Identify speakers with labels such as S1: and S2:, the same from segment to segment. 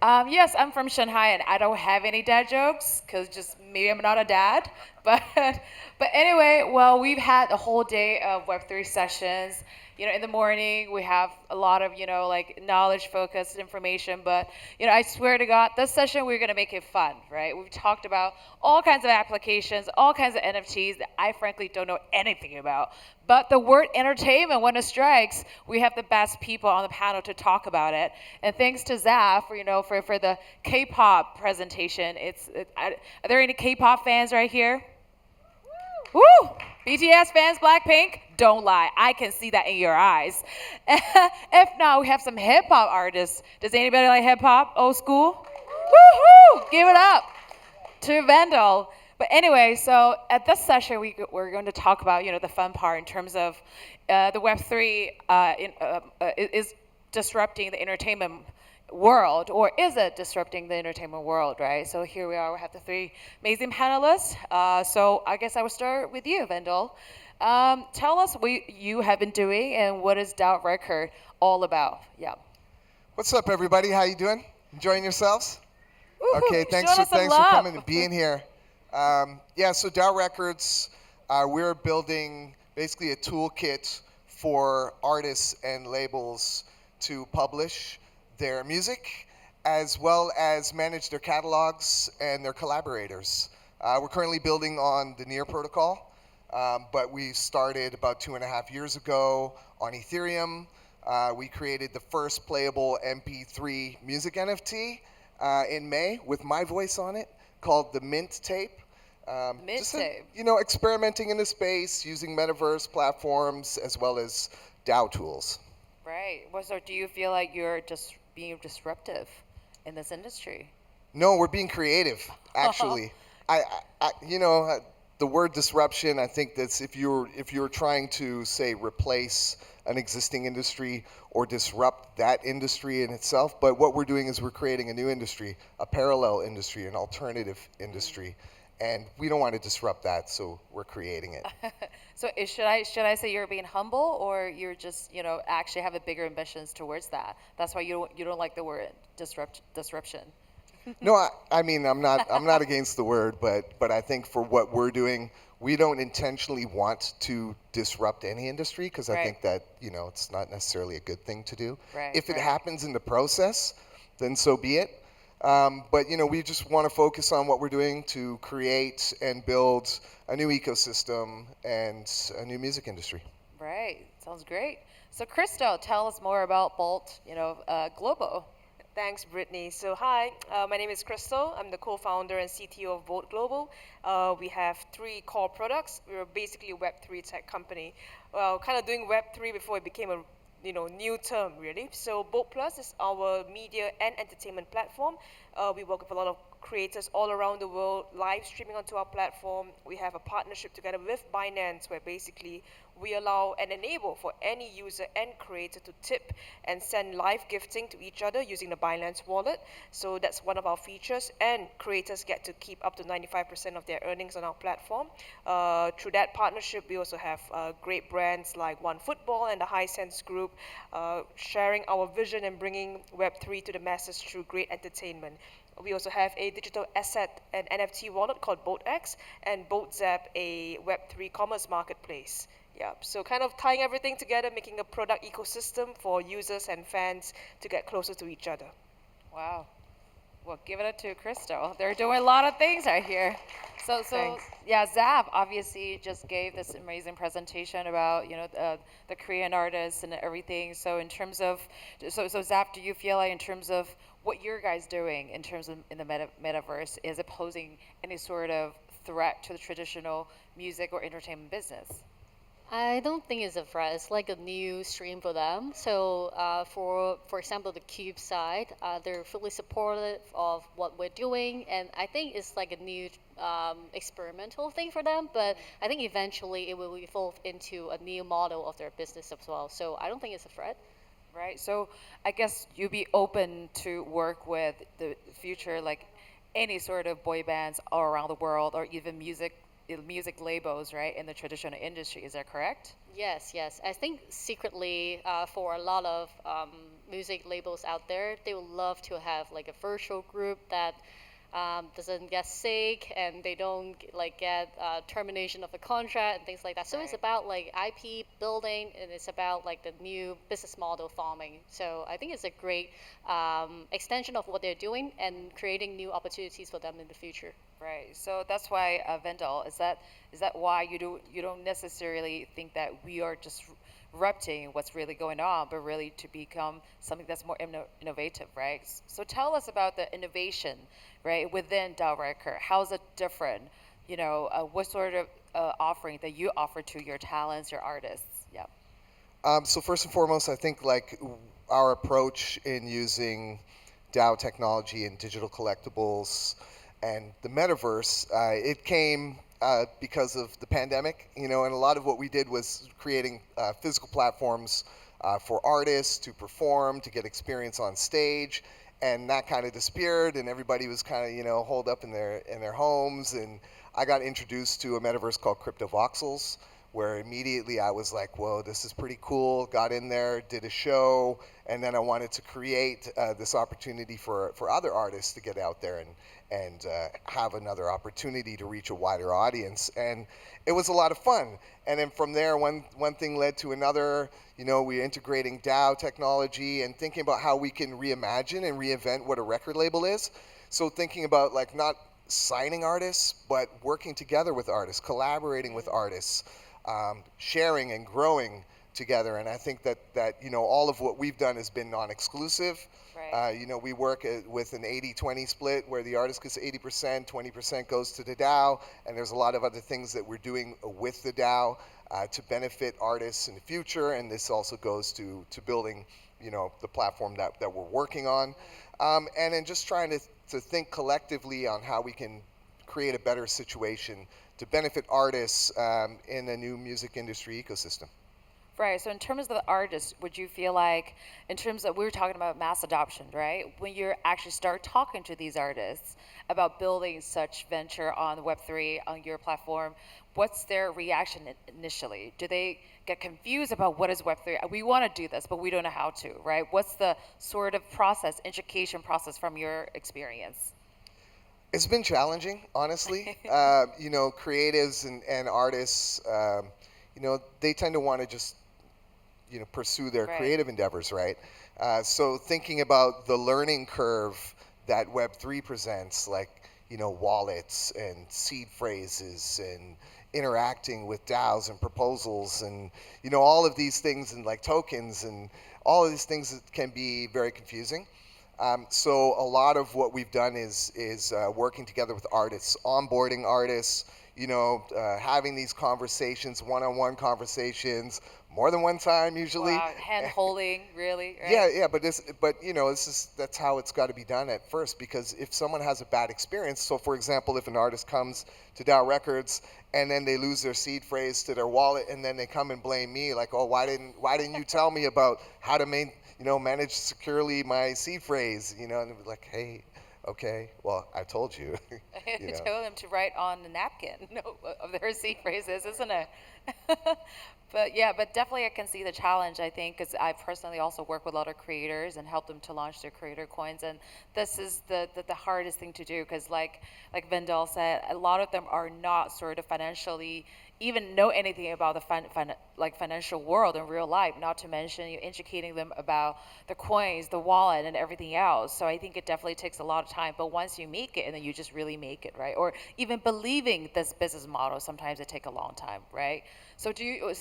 S1: Yes, I'm from Shanghai, and I don't have any dad jokes because just maybe I'm not a dad. But anyway, well, we've had a whole day of Web3 sessions. In the morning we have a lot of like knowledge-focused information. But I swear to God, this session we're gonna make it fun, right? We've talked about all kinds of applications, all kinds of NFTs that I frankly don't know anything about. But the word entertainment, when it strikes, we have the best people on the panel to talk about it. And thanks to Zaf, for the K-pop presentation. Are there any K-pop fans right here? Woo! BTS fans, Blackpink? Don't lie. I can see that in your eyes. If not, we have some hip hop artists. Does anybody like hip hop? Old school? Woohoo! Give it up to Vendel. But anyway, so at this session, we're going to talk about the fun part in terms of the Web3 is disrupting the entertainment world, or is it disrupting the entertainment world, right? So here we are, we have the three amazing panelists. So I guess I will start with you, Vendel. Tell us what you have been doing and what is DAOrecord all about. Yeah.
S2: What's up, everybody? How you doing? Enjoying yourselves?
S1: Woo-hoo,
S2: Okay, thanks
S1: showing us some
S2: for
S1: love.
S2: coming and being here. Yeah, so DAOrecords, we're building basically a toolkit for artists and labels to publish their music, as well as manage their catalogs and their collaborators. We're currently building on the Near protocol, but we started about 2.5 years ago on Ethereum. We created the first playable MP3 music NFT in May with my voice on it, called the Mint Tape.
S1: Mint Tape.
S2: Experimenting in the space using metaverse platforms as well as DAO tools.
S1: Right. Well, so do you feel like you're just being disruptive in this industry?
S2: No, we're being creative, actually. The word disruption, I think that's if you're trying to, say, replace an existing industry or disrupt that industry in itself. But what we're doing is we're creating a new industry, a parallel industry, an alternative industry. And we don't want to disrupt that, so we're creating it.
S1: So should I say you're being humble, or you're just actually have a bigger ambitions towards that? That's why you don't like the word disruption.
S2: No, I mean I'm not against the word, but I think for what we're doing, we don't intentionally want to disrupt any industry because I think that it's not necessarily a good thing to do.
S1: Right,
S2: if it
S1: right.
S2: happens in the process, then so be it. But we just want to focus on what we're doing to create and build a new ecosystem and a new music industry.
S1: Right. Sounds great. So Christel, tell us more about Bolt, Globo.
S3: Thanks, Brittany. So hi, my name is Christel. I'm the co-founder and CTO of Bolt Global. We have 3 core products. We're basically a Web3 tech company. Well, kind of doing Web3 before it became a new term, really. So Bolt Plus is our media and entertainment platform. We work with a lot of creators all around the world, live streaming onto our platform. We have a partnership together with Binance, where basically we allow and enable for any user and creator to tip and send live gifting to each other using the Binance wallet. So that's one of our features, and creators get to keep up to 95% of their earnings on our platform. Through that partnership, we also have great brands like OneFootball and the Hisense Group, sharing our vision and bringing Web3 to the masses through great entertainment. We also have a digital asset and NFT wallet called BoltX, and BoltZap, a Web3 commerce marketplace. Yeah, so kind of tying everything together, making a product ecosystem for users and fans to get closer to each other.
S1: Wow. Well, give it up to Christel. They're doing a lot of things right here. So
S3: Thanks.
S1: yeah, Zab obviously just gave this amazing presentation about the Korean artists and everything. So in terms of Zab, do you feel like in terms of what your guys doing in terms of in the metaverse, is it posing any sort of threat to the traditional music or entertainment business?
S4: I don't think it's a threat. It's like a new stream for them. So for example, the Cube side, they're fully supportive of what we're doing, and I think it's like a new experimental thing for them. But I think eventually it will evolve into a new model of their business as well. So I don't think it's a threat.
S1: Right. So I guess you'd be open to work with the future, like any sort of boy bands all around the world, or even music labels, right, in the traditional industry. Is that correct?
S4: Yes, yes. I think secretly, for a lot of music labels out there, they would love to have like a virtual group that doesn't get sick and they don't like get termination of the contract and things like that. So it's
S3: Right.
S4: about like IP building and it's about like the new business model forming. So I think it's a great extension of what they're doing and creating new opportunities for them in the future.
S1: Right. So that's why Vendel, is that why you don't necessarily think that we are just disrupting what's really going on, but really to become something that's more innovative, right? So tell us about the innovation, right, within DAOrecord. How is it different? What sort of offering that you offer to your talents, your artists? Yeah.
S2: So first and foremost, I think like our approach in using DAO technology and digital collectibles and the metaverse, it came because of the pandemic, and a lot of what we did was creating physical platforms for artists to perform, to get experience on stage, and that kind of disappeared, and everybody was kind of holed up in their homes, and I got introduced to a metaverse called CryptoVoxels, where immediately I was like, whoa, this is pretty cool. Got in there, did a show, and then I wanted to create this opportunity for other artists to get out there and have another opportunity to reach a wider audience. And it was a lot of fun. And then from there, one thing led to another. We're integrating DAO technology and thinking about how we can reimagine and reinvent what a record label is. So thinking about like not signing artists, but working together with artists, collaborating with artists, sharing and growing together. And I think that all of what we've done has been non-exclusive.
S1: Right.
S2: We work with an 80-20 split where the artist gets 80%, 20% goes to the DAO, and there's a lot of other things that we're doing with the DAO to benefit artists in the future. And this also goes to building, the platform that we're working on, and then just trying to think collectively on how we can create a better situation to benefit artists in a new music industry ecosystem.
S1: Right. So in terms of the artists, would you feel like, in terms of, we were talking about mass adoption, right? When you actually start talking to these artists about building such venture on Web3 on your platform, what's their reaction initially? Do they get confused about what is Web3? We want to do this, but we don't know how to, right? What's the sort of process, education process from your experience?
S2: It's been challenging, honestly. Creatives and artists, they tend to want to just pursue their
S1: Right.
S2: creative endeavors, right? So thinking about the learning curve that Web3 presents, like wallets and seed phrases and interacting with DAOs and proposals and all of these things and like tokens and all of these things that can be very confusing. So a lot of what we've done is working together with artists, onboarding artists, having these conversations, one-on-one conversations, more than one time usually.
S1: Wow, hand holding, really, right?
S2: Yeah, but that's how it's got to be done at first, because if someone has a bad experience, so for example, if an artist comes to DAOrecords and then they lose their seed phrase to their wallet and then they come and blame me like, oh, why didn't you tell me about how to manage securely my seed phrase, and it was like, hey, okay, well, I told you.
S1: Tell them to write on the napkin of their seed phrases, isn't it? But definitely I can see the challenge, I think, because I personally also work with a lot of creators and help them to launch their creator coins. And this is the hardest thing to do, because like Vendel said, a lot of them are not sort of financially even know anything about the financial world in real life, not to mention you educating them about the coins, the wallet, and everything else. So I think it definitely takes a lot of time. But once you make it, and then you just really make it, right? Or even believing this business model, sometimes it takes a long time, right? So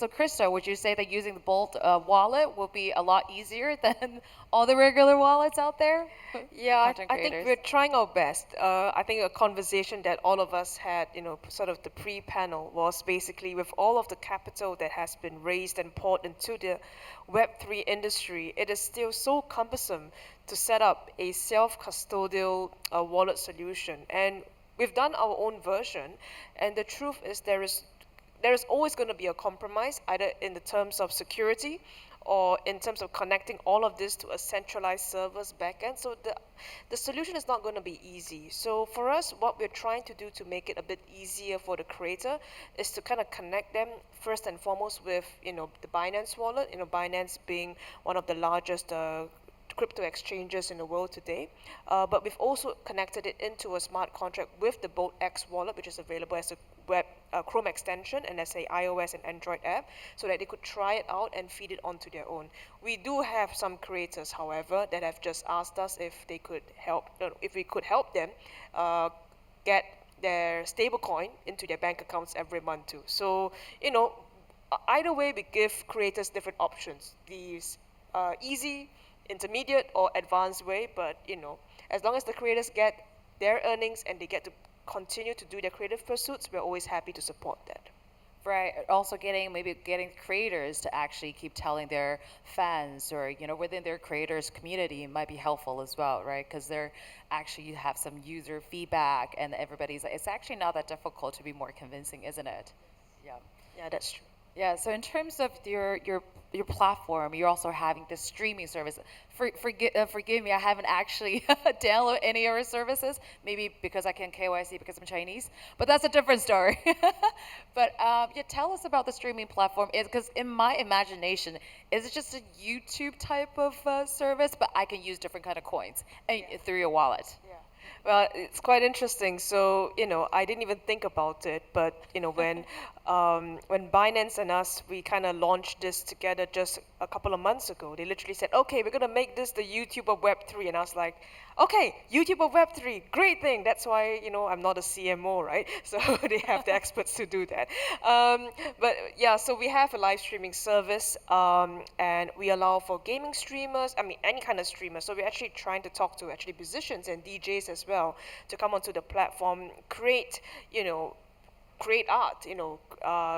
S1: Christo, would you say that using the Bolt wallet will be a lot easier than all the regular wallets out there?
S3: Yeah,
S1: Content
S3: I think
S1: creators.
S3: we're trying our best. I think a conversation that all of us had, sort of the pre-panel, was basically with all of the capital that has been raised and poured into the Web3 industry, it is still so cumbersome to set up a self-custodial wallet solution. And we've done our own version, and the truth is there is always going to be a compromise, either in the terms of security or in terms of connecting all of this to a centralized server's backend. So the solution is not going to be easy. So for us, what we're trying to do to make it a bit easier for the creator is to kind of connect them first and foremost with the Binance wallet. Binance being one of the largest crypto exchanges in the world today. But we've also connected it into a smart contract with the Bolt X wallet, which is available as a web Chrome extension and as a iOS and Android app, so that they could try it out and feed it onto their own. We do have some creators, however, that have just asked us if they could help, if we could help them get their stablecoin into their bank accounts every month too. So, either way, we give creators different options. These easy, intermediate, or advanced way, but as long as the creators get their earnings and they get to continue to do their creative pursuits, we're always happy to support that.
S1: Right. Also getting creators to actually keep telling their fans or, within their creators community might be helpful as well, right? Because they're actually, you have some user feedback and everybody's like, it's actually not that difficult to be more convincing, isn't it? Yeah.
S3: Yeah, that's true.
S1: Yeah, so in terms of your platform, you're also having the streaming service. Forgive me, I haven't actually downloaded any of your services. Maybe because I can KYC because I'm Chinese, but that's a different story. But yeah, tell us about the streaming platform. Because in my imagination, is it just a YouTube type of service, but I can use different kind of coins through your wallet?
S3: Yeah. Well, it's quite interesting. So, I didn't even think about it, but when Binance and us, we kind of launched this together just a couple of months ago. They literally said, "Okay, we're gonna make this the YouTube of Web3," and I was like, "Okay, YouTube of Web3, great thing." That's why I'm not a CMO, right? So they have the experts to do that. But yeah, so we have a live streaming service, and we allow for gaming streamers. I mean, any kind of streamer. So we're actually trying to talk to actually musicians and DJs as well to come onto the platform, create art,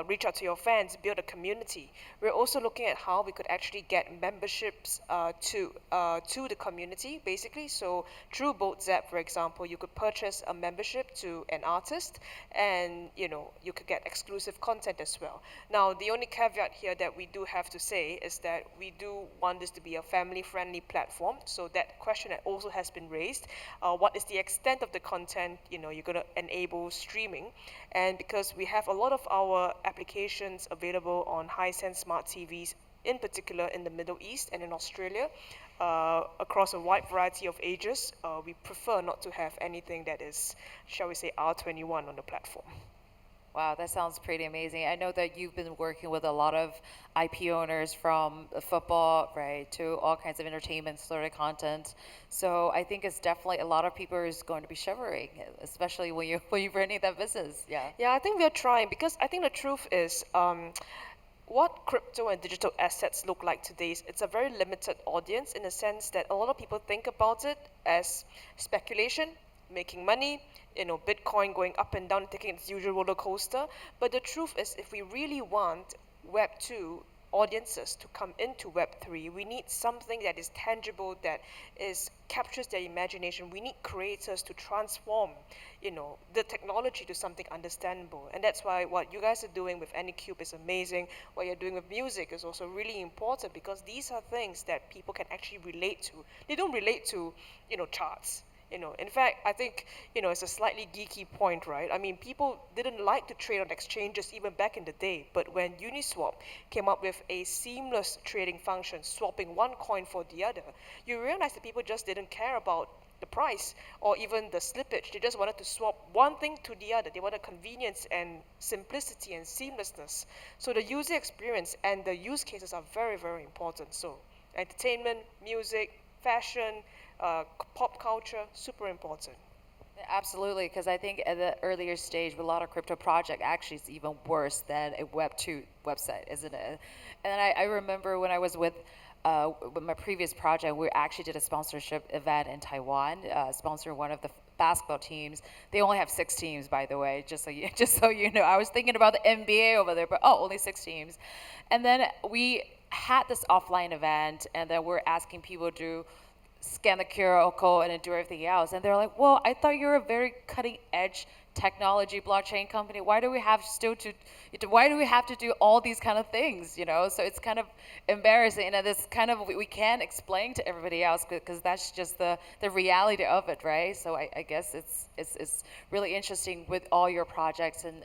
S3: reach out to your fans, build a community. We're also looking at how we could actually get memberships to the community, basically. So through BoatZap, for example, you could purchase a membership to an artist, and you could get exclusive content as well. Now, the only caveat here that we do have to say is that we do want this to be a family-friendly platform. So that question that also has been raised: what is the extent of the content you're going to enable streaming? And because we have a lot of our applications available on Hisense smart TVs, in particular in the Middle East and in Australia, across a wide variety of ages, we prefer not to have anything that is, shall we say, R21 on the platform.
S1: Wow, that sounds pretty amazing. I know that you've been working with a lot of IP owners from football, right, to all kinds of entertainment sort of content. So I think it's definitely a lot of people is going to be shivering, especially when you're running that business. Yeah.
S3: Yeah, I think we're trying, because I think the truth is, what crypto and digital assets look like today is it's a very limited audience, in the sense that a lot of people think about it as speculation, making money, Bitcoin going up and down, taking its usual roller coaster. But the truth is, if we really want Web 2 audiences to come into Web 3, we need something that is tangible, that captures their imagination. We need creators to transform, the technology to something understandable. And that's why what you guys are doing with Anycube is amazing. What you're doing with music is also really important, because these are things that people can actually relate to. They don't relate to, charts. In fact, I think, it's a slightly geeky point, right? I mean, people didn't like to trade on exchanges even back in the day, but when Uniswap came up with a seamless trading function, swapping one coin for the other, you realize that people just didn't care about the price or even the slippage. They just wanted to swap one thing to the other. They wanted convenience and simplicity and seamlessness. So the user experience and the use cases are very, very important. So entertainment, music, fashion, pop culture, super important.
S1: Absolutely, because I think at the earlier stage, with a lot of crypto project, actually it's even worse than a Web 2 website, isn't it? And I remember when I was with my previous project, we actually did a sponsorship event in Taiwan, sponsoring one of the basketball teams. They only have 6 teams, by the way, just so you know. I was thinking about the NBA over there, but only 6 teams. And then we had this offline event, and then we're asking people to scan the QR code and then do everything else. And they're like, well, I thought you were a very cutting edge technology blockchain company. Why do we have to do all these kind of things, So it's kind of embarrassing, and this kind of, we can't explain to everybody else, because that's just the reality of it, right? So I guess it's really interesting with all your projects, and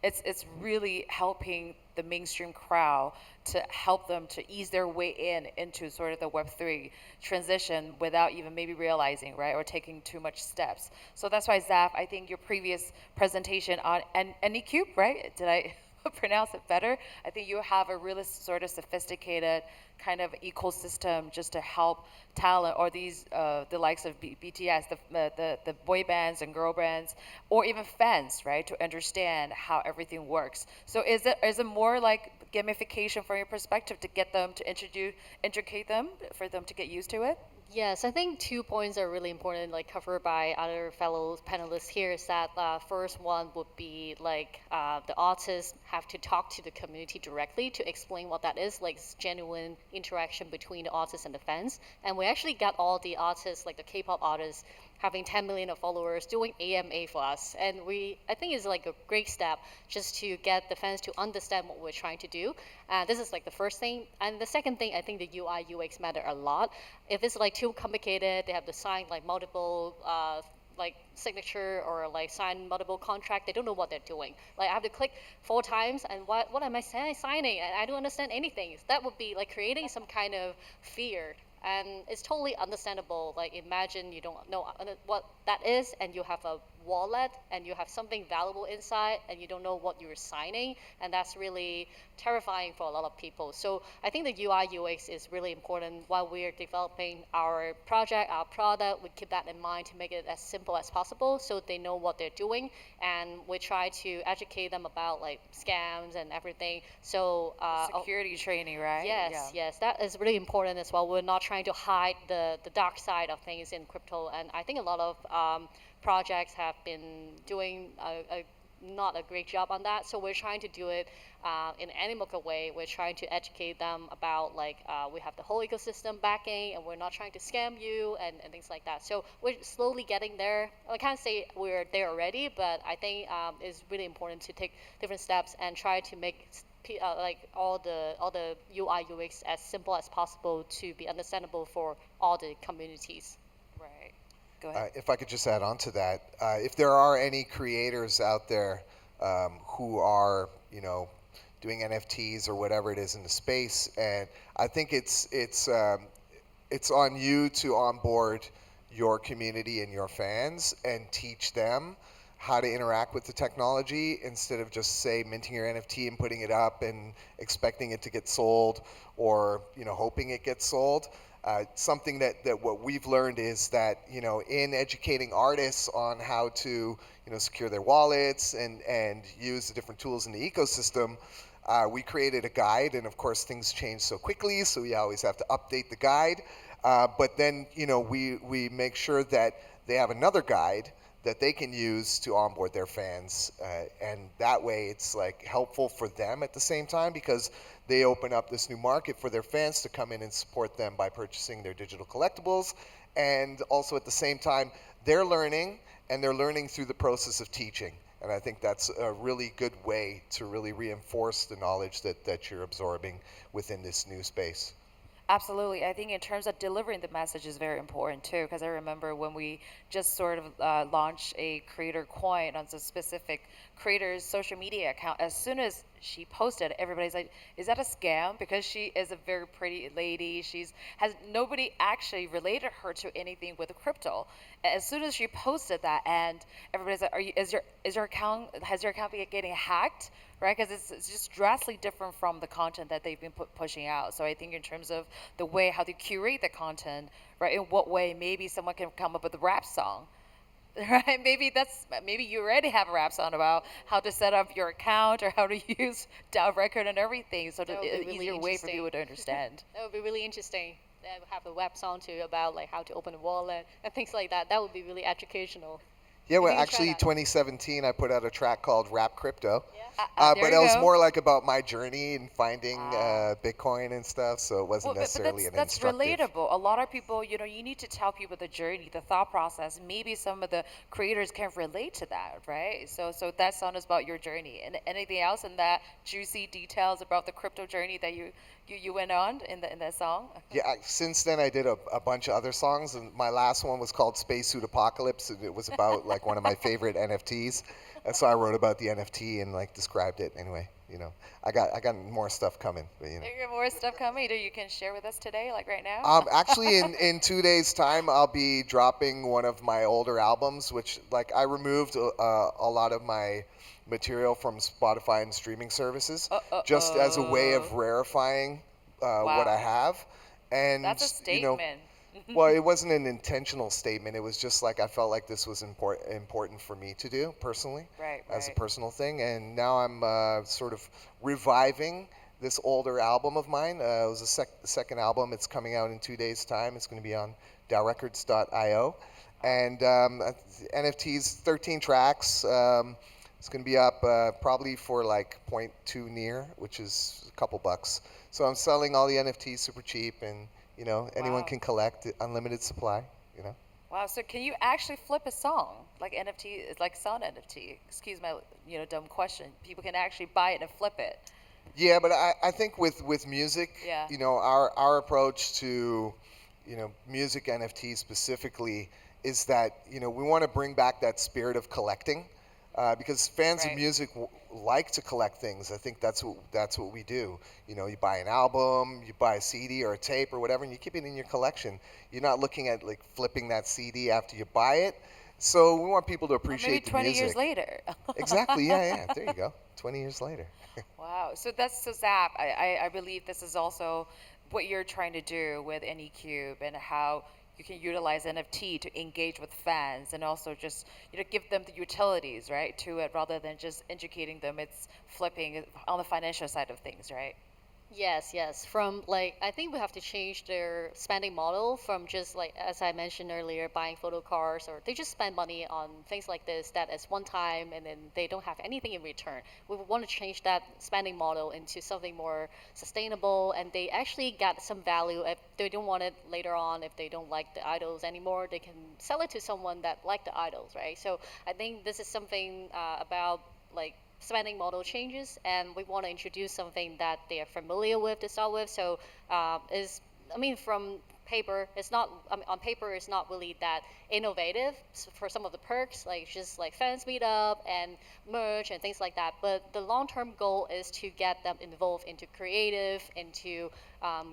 S1: it's really helping the mainstream crowd to help them to ease their way into sort of the Web3 transition without even maybe realizing, right, or taking too much steps. So that's why, Zaf, I think your previous presentation on Anycube, right? Did I pronounce it better? I think you have a really sort of sophisticated kind of ecosystem just to help talent or these the likes of BTS, the boy bands and girl bands, or even fans, right, to understand how everything works. So is it more like gamification from your perspective to get them to educate them for them to get used to it?
S4: Yes, I think 2 points are really important, like covered by other fellow panelists here. Is that first one would be like the artists have to talk to the community directly to explain what that is, like genuine interaction between the artists and the fans. And we actually got all the artists, like the K-pop artists, having 10 million of followers doing AMA for us. And I think it's like a great step just to get the fans to understand what we're trying to do. This is like the first thing. And the second thing, I think the UI UX matter a lot. If it's like too complicated, they have to sign like multiple like signature or like sign multiple contract. They don't know what they're doing. Like I have to click 4 times, and what am I signing? And I don't understand anything. That would be like creating some kind of fear. And it's totally understandable. Like imagine you don't know what that is, and you have a wallet, and you have something valuable inside, and you don't know what you're signing, and that's really terrifying for a lot of people. So I think the UI UX is really important while we're developing our project, our product. We keep that in mind to make it as simple as possible, so they know what they're doing, and we try to educate them about like scams and everything. So
S1: Security training, right?
S4: yes, yes, that is really important as well. We're not trying to hide the dark side of things in crypto, and I think a lot of projects have been doing not a great job on that. So we're trying to do it in an Animoca way. We're trying to educate them about like we have the whole ecosystem backing, and we're not trying to scam you and things like that. So we're slowly getting there. I can't say we're there already, but I think it's really important to take different steps and try to make like all the UI UX as simple as possible to be understandable for all the communities.
S1: Right. Go ahead.
S2: If I could just add on to that, if there are any creators out there who are, doing NFTs or whatever it is in the space, and I think it's on you to onboard your community and your fans and teach them how to interact with the technology instead of just say minting your NFT and putting it up and expecting it to get sold or hoping it gets sold. Something that what we've learned is that in educating artists on how to secure their wallets and use the different tools in the ecosystem, we created a guide, and of course things change so quickly, so we always have to update the guide. But then we make sure that they have another guide that they can use to onboard their fans, and that way it's like helpful for them at the same time because they open up this new market for their fans to come in and support them by purchasing their digital collectibles, and also at the same time they're learning, and they're learning through the process of teaching. And I think that's a really good way to really reinforce the knowledge that you're absorbing within this new space.
S1: Absolutely. I think in terms of delivering the message is very important too, because I remember when we just sort of launched a creator coin on some specific creator's social media account, as soon as she posted, everybody's like, is that a scam? Because she is a very pretty lady. Has nobody actually related her to anything with crypto. As soon as she posted that, and everybody's like, is your account, has your account been getting hacked? Right, because it's just drastically different from the content that they've been pushing out. So I think in terms of the way how they curate the content, right, in what way maybe someone can come up with a rap song, right? Maybe you already have a rap song about how to set up your account or how to use DAOrecord and everything, so
S4: That would be
S1: an
S4: really
S1: easier way for
S4: interesting.
S1: people to understand.
S4: That would be really interesting. Have a web song too about like how to open a wallet and things like that. That would be really educational.
S2: Yeah, well,
S4: You can try
S2: actually,
S4: that.
S2: 2017, I put out a track called Rap Crypto.
S4: Yeah.
S1: There
S2: But
S1: you
S2: it was
S1: go.
S2: more like about my journey in finding
S1: Ah.
S2: Bitcoin and stuff, so it wasn't
S1: Well,
S2: necessarily an
S1: that's
S2: instructive.
S1: relatable. A lot of people, you need to tell people the journey, the thought process. Maybe some of the creators can relate to that, right? So that song is about your journey. And anything else in that juicy details about the crypto journey that you went on in that song?
S2: Yeah, since then I did a bunch of other songs, and my last one was called Spacesuit Apocalypse, and it was about like one of my favorite NFTs. And so I wrote about the NFT and like described it anyway. I got more stuff coming. But,
S1: You got more stuff coming that you can share with us today, like right now?
S2: Actually, in 2 days' time, I'll be dropping one of my older albums, which like I removed a lot of my material from Spotify and streaming services, just as a way of rarifying what I
S1: Wow.
S2: have, and
S1: That's a statement.
S2: well, it wasn't an intentional statement. It was just like I felt like this was important for me to do personally,
S1: Right,
S2: as a
S1: right.
S2: personal thing. And now I'm sort of reviving this older album of mine. It was the second album. It's coming out in 2 days' time. It's going to be on DAOrecords.io. And NFTs, 13 tracks. It's going to be up probably for like point 0.2 near, which is a couple bucks. So I'm selling all the NFTs super cheap, and anyone
S1: Wow.
S2: can collect it, unlimited supply.
S1: Wow. So can you actually flip a song like NFT? It's like sound NFT. Excuse my dumb question. People can actually buy it and flip it.
S2: Yeah, but I think with music,
S1: Yeah.
S2: our approach to, music NFT specifically is that, we want to bring back that spirit of collecting, because fans of
S1: Right.
S2: music like to collect things. I think that's what we do. You buy an album, you buy a CD or a tape or whatever, and you keep it in your collection. You're not looking at like flipping that CD after you buy it. So we want people to
S1: Or maybe
S2: appreciate the
S1: 20 years
S2: music.
S1: later.
S2: Exactly. Yeah, yeah. There you go. 20 years later.
S1: Wow. So that's so Zap. I believe this is also what you're trying to do with AnyCube and how you can utilize NFT to engage with fans and also just give them the utilities right to it rather than just educating them. It's flipping on the financial side of things, right?
S4: Yes, yes. From like, I think we have to change their spending model from just like, as I mentioned earlier, buying photo cards, or they just spend money on things like this that is one time and then they don't have anything in return. We want to change that spending model into something more sustainable, and they actually get some value. If they don't want it later on, if they don't like the idols anymore, they can sell it to someone that like the idols, right? So I think this is something about like spending model changes, and we want to introduce something that they are familiar with to start with. So is I mean, from paper, it's not. I mean, on paper, it's not really that innovative for some of the perks, like just like fans meet up and merch and things like that. But the long-term goal is to get them involved into creative, into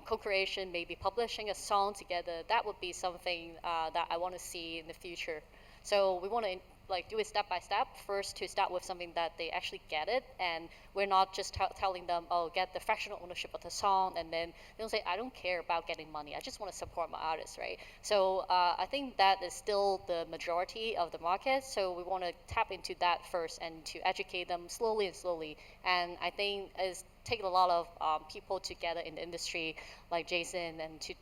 S4: co-creation, maybe publishing a song together. That would be something that I want to see in the future. So we want to like do it step by step first, to start with something that they actually get it, and we're not just telling them, oh, get the fractional ownership of the song, and then they'll say, I don't care about getting money, I just want to support my artist, right? So I think that is still the majority of the market, so we want to tap into that first and to educate them slowly and slowly. And I think it's taken a lot of people together in the industry like Jason, and to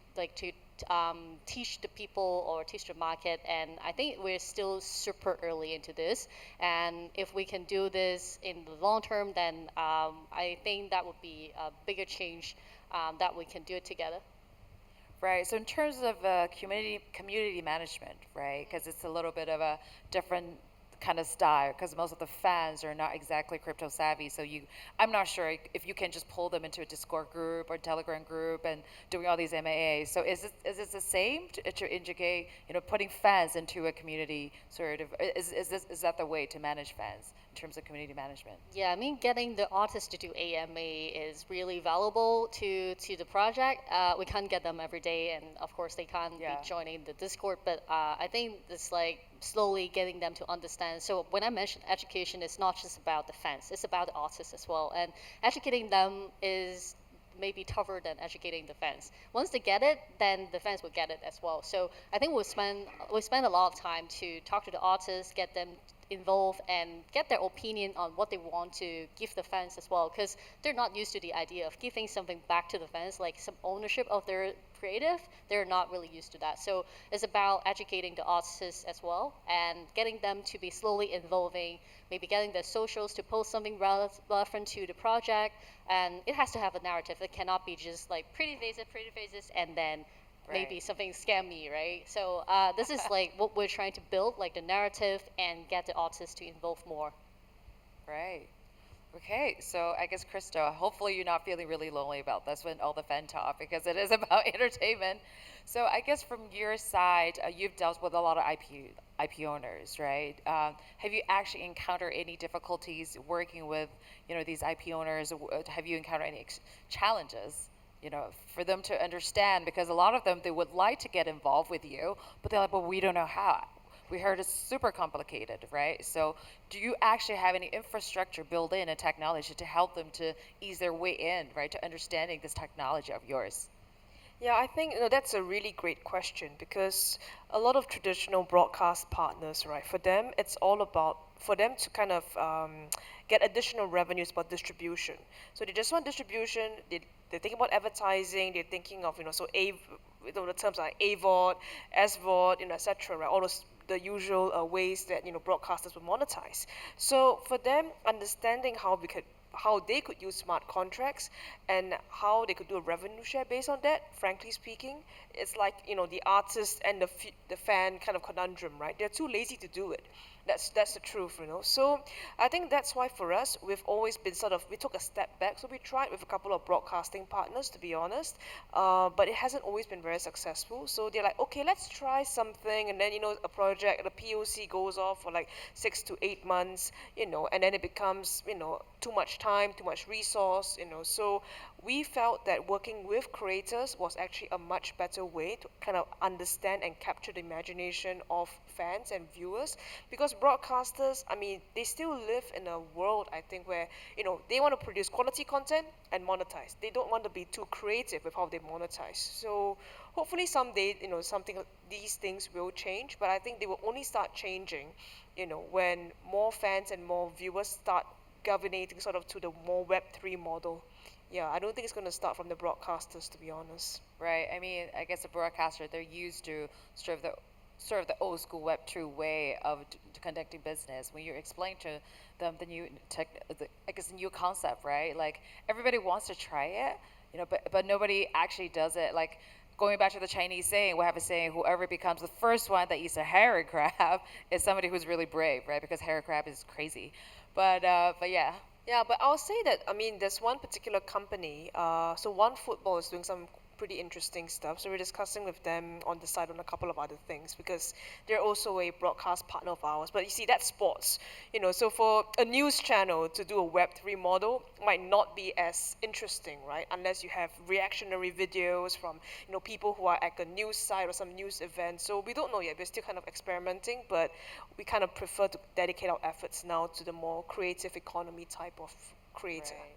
S4: teach the people or teach the market. And I think we're still super early into this. And if we can do this in the long term, then I think that would be a bigger change that we can do it together.
S1: Right. So in terms of community management, right? Because it's a little bit of a different kind of style. Because most of the fans are not exactly crypto savvy. So I'm not sure if you can just pull them into a Discord group or Telegram group and doing all these MAAs. So is it the same to integrate, putting fans into a community sort of? Is that the way to manage fans in terms of community management?
S4: Yeah, I mean, getting the artists to do AMA is really valuable to the project. We can't get them every day, and of course, they can't
S1: Yeah.
S4: be joining the Discord. But I think it's like slowly getting them to understand. So when I mention education, it's not just about the fans; it's about the artists as well. And educating them is maybe tougher than educating the fans. Once they get it, then the fans will get it as well. So I think we spend a lot of time to talk to the artists, get them involved, and get their opinion on what they want to give the fans as well, because they're not used to the idea of giving something back to the fans, like some ownership of their creative. They're not really used to that. So it's about educating the artists as well, and getting them to be slowly involving, maybe getting their socials to post something relevant to the project. And it has to have a narrative. It cannot be just like pretty faces, and then maybe
S1: Right.
S4: something scammy, right? So this is like what we're trying to build, like the narrative, and get the artists to involve more.
S1: Right. Okay, so I guess Christo, hopefully you're not feeling really lonely about this when all the fan talk because it is about entertainment. So I guess from your side, you've dealt with a lot of IP owners, right? Have you actually encountered any difficulties working with, these IP owners? Have you encountered any challenges, for them to understand? Because a lot of them, they would like to get involved with you, but they're like, well, we don't know how. We heard it's super complicated, right? So do you actually have any infrastructure built in and technology to help them to ease their way in, right, to understanding this technology of yours?
S3: Yeah, I think that's a really great question because a lot of traditional broadcast partners, right, for them it's all about for them to kind of get additional revenues about distribution. So they just want distribution. They're thinking about advertising. They're thinking of so the terms like AVOD, SVOD, etc. Right, all those the usual ways that broadcasters will monetize. So for them, understanding how they could use smart contracts and how they could do a revenue share based on that, frankly speaking, it's like the artist and the fan kind of conundrum, right? They're too lazy to do it. That's the truth. So I think that's why for us we've always been we took a step back. So we tried with a couple of broadcasting partners, to be honest, but it hasn't always been very successful. So they're like, okay, let's try something, and then a project, the POC goes off for like 6 to 8 months, and then it becomes too much time, too much resource. So we felt that working with creators was actually a much better way to kind of understand and capture the imagination of fans and viewers, because broadcasters, I mean, they still live in a world, I think, where they want to produce quality content and monetize. They don't want to be too creative with how they monetize. So hopefully someday these things will change, but I think they will only start changing when more fans and more viewers start governing sort of to the more Web3 model. Yeah, I don't think it's going to start from the broadcasters, to be honest.
S1: Right. I mean, I guess a broadcaster, they're used to sort of the old school Web2 way of conducting business. When you explain to them the new I guess the new concept, right? Like everybody wants to try it, but nobody actually does it. Like going back to the Chinese saying, we have a saying, whoever becomes the first one that eats a hairy crab is somebody who's really brave, right? Because hairy crab is crazy. But yeah.
S3: Yeah, but I'll say that, I mean, there's one particular company, so One Football is doing some pretty interesting stuff. So we're discussing with them on the side on a couple of other things because they're also a broadcast partner of ours. But you see, that's sports. So for a news channel to do a Web3 model might not be as interesting, right? Unless you have reactionary videos from, people who are at the news site or some news event. So we don't know yet. We're still kind of experimenting, but we kind of prefer to dedicate our efforts now to the more creative economy type of creator.
S1: Right.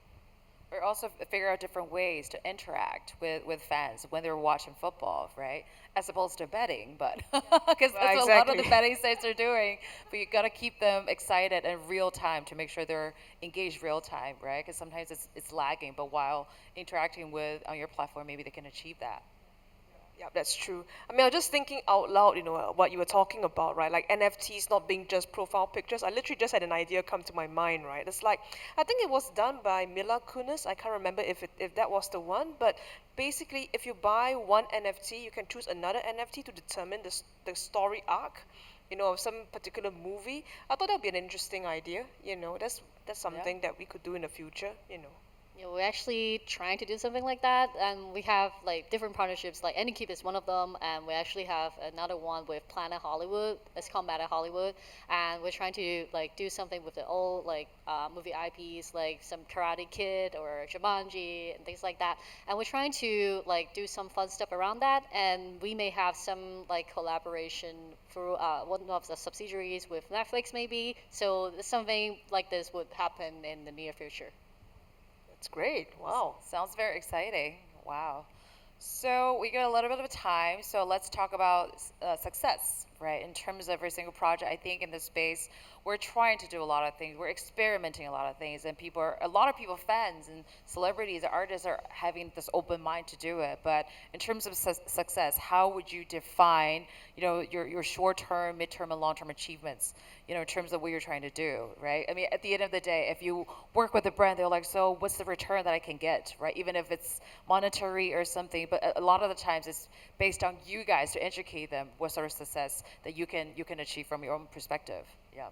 S1: Or also figure out different ways to interact with fans when they're watching football, right? As opposed to betting, but because that's what a lot of the
S3: Exactly.
S1: betting sites are doing. But you got to keep them excited in real time to make sure they're engaged real time, right? Because sometimes it's lagging, but while interacting with on your platform, maybe they can achieve that.
S3: Yeah, that's true. I mean, I was just thinking out loud, what you were talking about, right? Like NFTs not being just profile pictures. I literally just had an idea come to my mind, right? It's like, I think it was done by Mila Kunis. I can't remember if that was the one, but basically, if you buy one NFT, you can choose another NFT to determine the story arc, of some particular movie. I thought that'd be an interesting idea. That's
S1: Yeah.
S3: something that we could do in the future.
S4: We're actually trying to do something like that, and we have like different partnerships. Like Anycube is one of them, and we actually have another one with Planet Hollywood. It's called Meta Hollywood, and we're trying to like do something with the old like movie IPs, like some Karate Kid or Jumanji and things like that. And we're trying to like do some fun stuff around that, and we may have some like collaboration through one of the subsidiaries with Netflix, maybe. So something like this would happen in the near future.
S3: That's great. Wow.
S1: Sounds very exciting. Wow. So we got a little bit of time, so let's talk about success, right? In terms of every single project, I think in this space, we're trying to do a lot of things. We're experimenting a lot of things, and a lot of people, fans and celebrities, artists are having this open mind to do it. But in terms of success, how would you define, your short-term, mid-term, and long-term achievements, in terms of what you're trying to do, right? I mean, at the end of the day, if you work with a brand, they're like, so what's the return that I can get, right? Even if it's monetary or something, but a lot of the times it's based on you guys to educate them what sort of success that you can achieve from your own perspective. Yeah.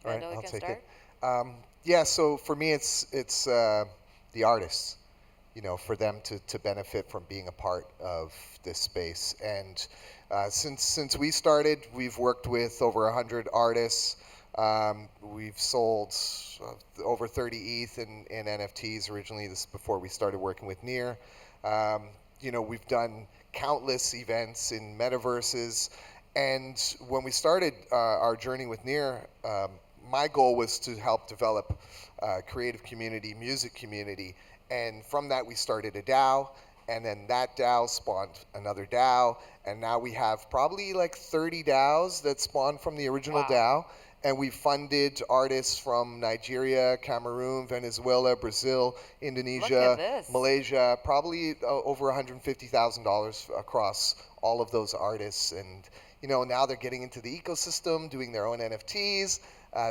S2: All right,
S1: Randall, you
S2: I'll
S1: can
S2: take
S1: start.
S2: Yeah, so for me, it's the artists, for them to benefit from being a part of this space. And since we started, we've worked with over 100 artists. We've sold over 30 ETH in NFTs originally. This is before we started working with Near. We've done countless events in metaverses. And when we started our journey with Near, my goal was to help develop creative community, music community, and from that we started a DAO, and then that DAO spawned another DAO, and now we have probably like 30 DAOs that spawned from the original
S1: Wow.
S2: DAO, and we funded artists from Nigeria, Cameroon, Venezuela, Brazil, Indonesia,
S1: this.
S2: Malaysia, probably over $150,000 across all of those artists, and now they're getting into the ecosystem, doing their own NFTs.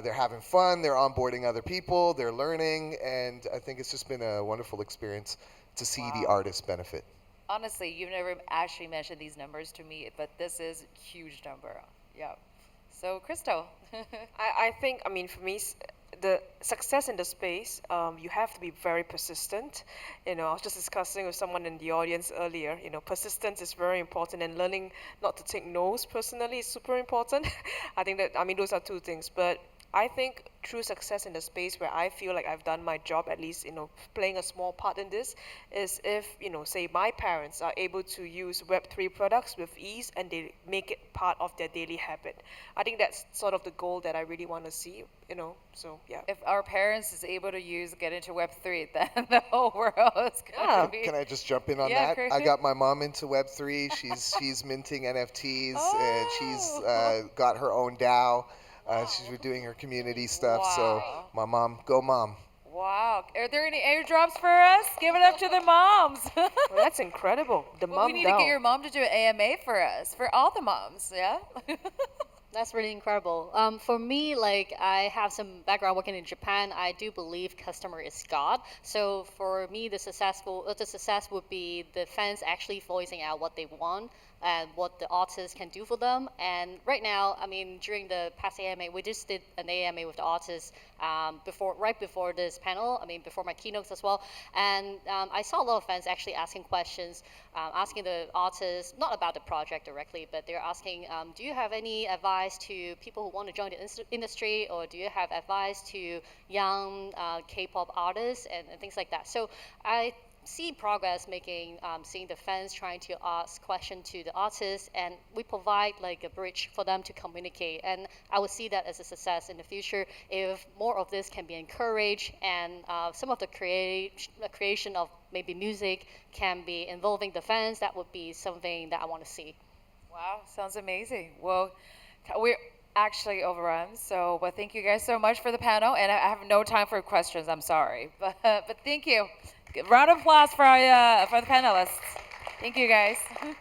S2: They're having fun. They're onboarding other people. They're learning, and I think it's just been a wonderful experience to see the
S1: Wow.
S2: artists benefit.
S1: Honestly, you've never actually mentioned these numbers to me, but this is a huge number. Yeah. So, Christel.
S3: I think, I mean, for me, the success in the space, you have to be very persistent. I was just discussing with someone in the audience earlier. Persistence is very important, and learning not to take no's personally is super important. I think that, I mean, those are two things. But I think true success in the space where I feel like I've done my job, at least, playing a small part in this, is if, say my parents are able to use Web3 products with ease and they make it part of their daily habit. I think that's sort of the goal that I really want to see. So yeah.
S1: If our parents is able to get into Web3, then the whole world is
S3: Yeah.
S1: gonna be.
S2: Can I just jump in on
S1: Yeah,
S2: that?
S1: Chris.
S2: I got my mom into Web3. She's minting NFTs, and she's
S1: Oh.
S2: got her own DAO. She's been doing her community stuff. So
S1: Wow.
S2: my mom, go mom.
S1: Wow. Are there any airdrops for us? Give it up to the moms.
S3: Well, that's incredible. The
S1: Well, we
S3: mom
S1: need to
S3: DAO.
S1: get your mom to do an AMA for us, for all the moms, yeah?
S4: That's really incredible. For me, like I have some background working in Japan. I do believe customer is God. So for me, the success would be the fans actually voicing out what they want and what the artists can do for them. And right now, I mean, during the past AMA, we just did an AMA with the artists right before this panel. I mean, before my keynotes as well. And I saw a lot of fans actually asking questions, asking the artists not about the project directly, but they're asking, do you have any advice to people who want to join the industry, or do you have advice to young K-pop artists and things like that? So I see progress making, seeing the fans trying to ask questions to the artists, and we provide like a bridge for them to communicate. And I would see that as a success in the future if more of this can be encouraged, and some of the creation of maybe music can be involving the fans. That would be something that I want to see.
S1: Wow, sounds amazing. Well, we're actually overrun, but thank you guys so much for the panel, and I have no time for questions. I'm sorry, but thank you. Round of applause for the panelists. Thank you guys.
S3: Thank